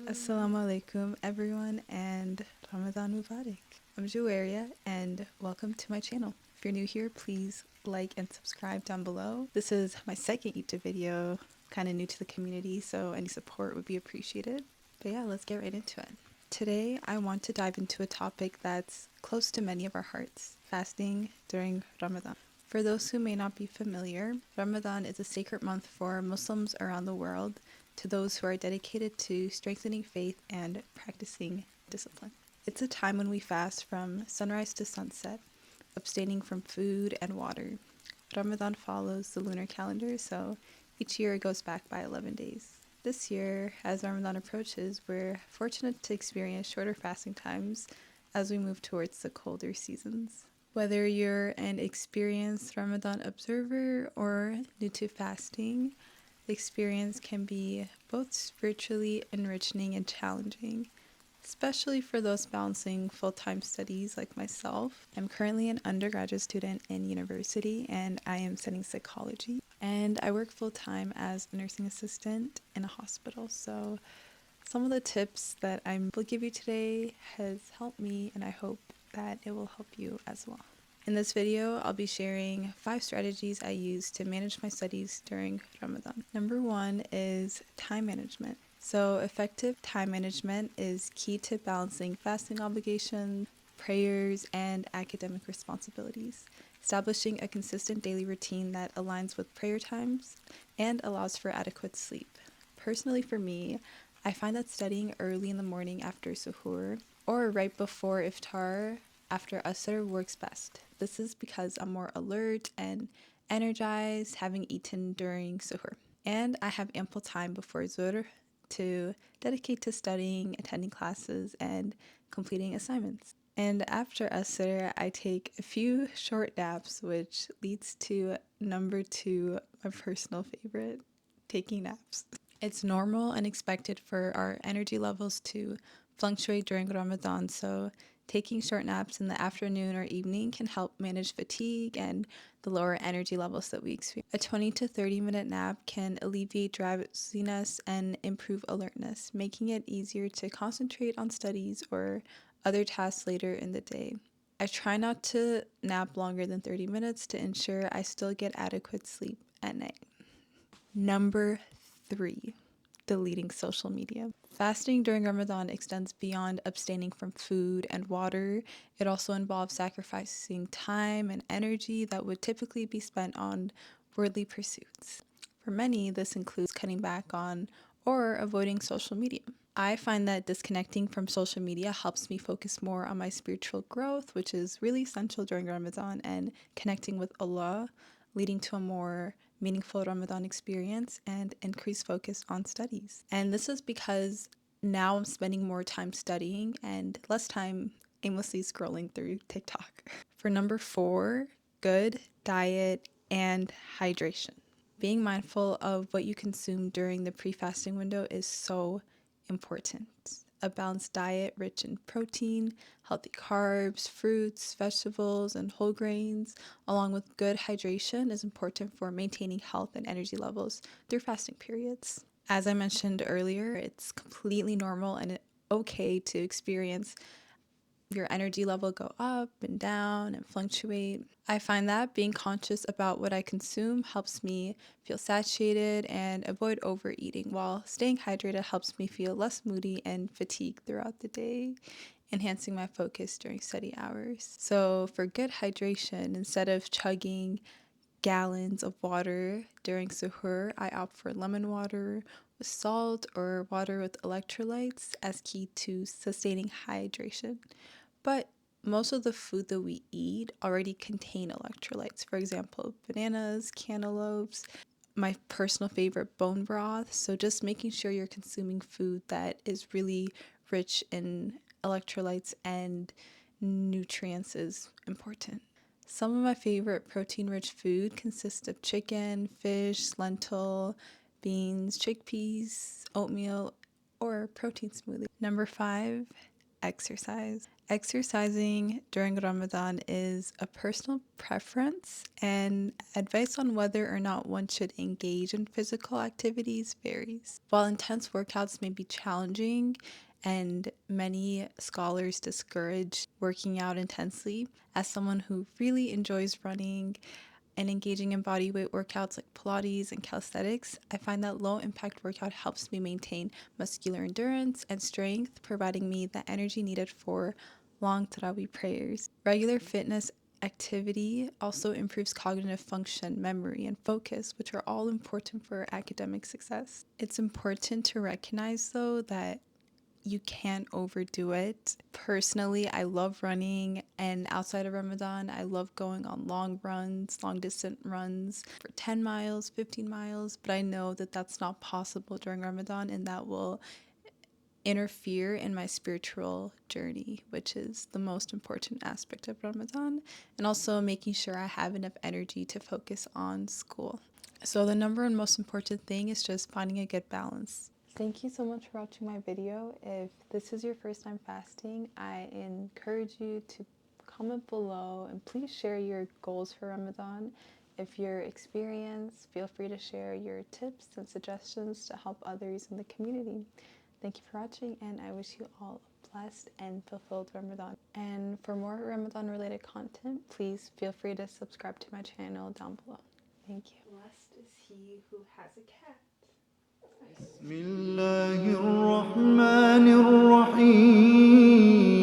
Assalamu alaikum everyone and Ramadan mubarak. I'm Juwaria and welcome to my channel. If you're new here, please like and subscribe down below. This is my second YouTube video, kind of new to the community, so any support would be appreciated. But yeah, let's get right into it. Today I want to dive into a topic that's close to many of our hearts, fasting during Ramadan. For those who may not be familiar, Ramadan is a sacred month for Muslims around the world, to those who are dedicated to strengthening faith and practicing discipline. It's a time when we fast from sunrise to sunset, abstaining from food and water. Ramadan follows the lunar calendar, so each year it goes back by 11 days. This year, as Ramadan approaches, we're fortunate to experience shorter fasting times as we move towards the colder seasons. Whether you're an experienced Ramadan observer or new to fasting, the experience can be both spiritually enriching and challenging, especially for those balancing full-time studies like myself. I'm currently an undergraduate student in university and I am studying psychology. And I work full-time as a nursing assistant in a hospital. So some of the tips that I will give you today has helped me, and I hope that it will help you as well. In this video, I'll be sharing 5 strategies I use to manage my studies during Ramadan. Number 1 is time management. So effective time management is key to balancing fasting obligations, prayers, and academic responsibilities. Establishing a consistent daily routine that aligns with prayer times and allows for adequate sleep. Personally for me, I find that studying early in the morning after suhoor or right before iftar after asr works best. This is because I'm more alert and energized having eaten during suhoor. And I have ample time before zuhr to dedicate to studying, attending classes, and completing assignments. And after asr, I take a few short naps, which leads to number 2, my personal favorite, taking naps. It's normal and expected for our energy levels to fluctuate during Ramadan, so taking short naps in the afternoon or evening can help manage fatigue and the lower energy levels that we experience. A 20 to 30 minute nap can alleviate drowsiness and improve alertness, making it easier to concentrate on studies or other tasks later in the day. I try not to nap longer than 30 minutes to ensure I still get adequate sleep at night. Number 3, deleting social media. Fasting during Ramadan extends beyond abstaining from food and water. It also involves sacrificing time and energy that would typically be spent on worldly pursuits. For many, this includes cutting back on or avoiding social media. I find that disconnecting from social media helps me focus more on my spiritual growth, which is really essential during Ramadan, and connecting with Allah, leading to a more meaningful Ramadan experience and increased focus on studies. And this is because now I'm spending more time studying and less time aimlessly scrolling through TikTok. For number 4, good diet and hydration. Being mindful of what you consume during the pre-fasting window is so important. A balanced diet rich in protein, healthy carbs, fruits, vegetables, and whole grains, along with good hydration, is important for maintaining health and energy levels through fasting periods. As I mentioned earlier, it's completely normal and okay to experience your energy level go up and down and fluctuate. I find that being conscious about what I consume helps me feel satiated and avoid overeating, while staying hydrated helps me feel less moody and fatigued throughout the day, enhancing my focus during study hours. So for good hydration, instead of chugging gallons of water during suhoor, I opt for lemon water with salt or water with electrolytes as key to sustaining hydration. But most of the food that we eat already contain electrolytes. For example, bananas, cantaloupes, my personal favorite, bone broth. So just making sure you're consuming food that is really rich in electrolytes and nutrients is important. Some of my favorite protein-rich food consists of chicken, fish, lentil, beans, chickpeas, oatmeal, or protein smoothie. Number 5, exercise. Exercising during Ramadan is a personal preference, and advice on whether or not one should engage in physical activities varies. While intense workouts may be challenging, and many scholars discourage working out intensely, as someone who really enjoys running and engaging in body weight workouts like Pilates and calisthenics, I find that low impact workout helps me maintain muscular endurance and strength, providing me the energy needed for long Tarawih prayers. Regular fitness activity also improves cognitive function, memory, and focus, which are all important for academic success. It's important to recognize, though, that you can't overdo it. Personally, I love running, and outside of Ramadan, I love going on long runs, long distance runs for 10 miles, 15 miles, but I know that that's not possible during Ramadan, and that will interfere in my spiritual journey, which is the most important aspect of Ramadan, and also making sure I have enough energy to focus on school. So the number one most important thing is just finding a good balance. Thank you so much for watching my video. If this is your first time fasting, I encourage you to comment below and please share your goals for Ramadan. If you're experienced, feel free to share your tips and suggestions to help others in the community. Thank you for watching, and I wish you all a blessed and fulfilled Ramadan. And for more Ramadan related content, please feel free to subscribe to my channel down below. Thank you. Blessed is he who has a cat. بسم الله الرحمن الرحيم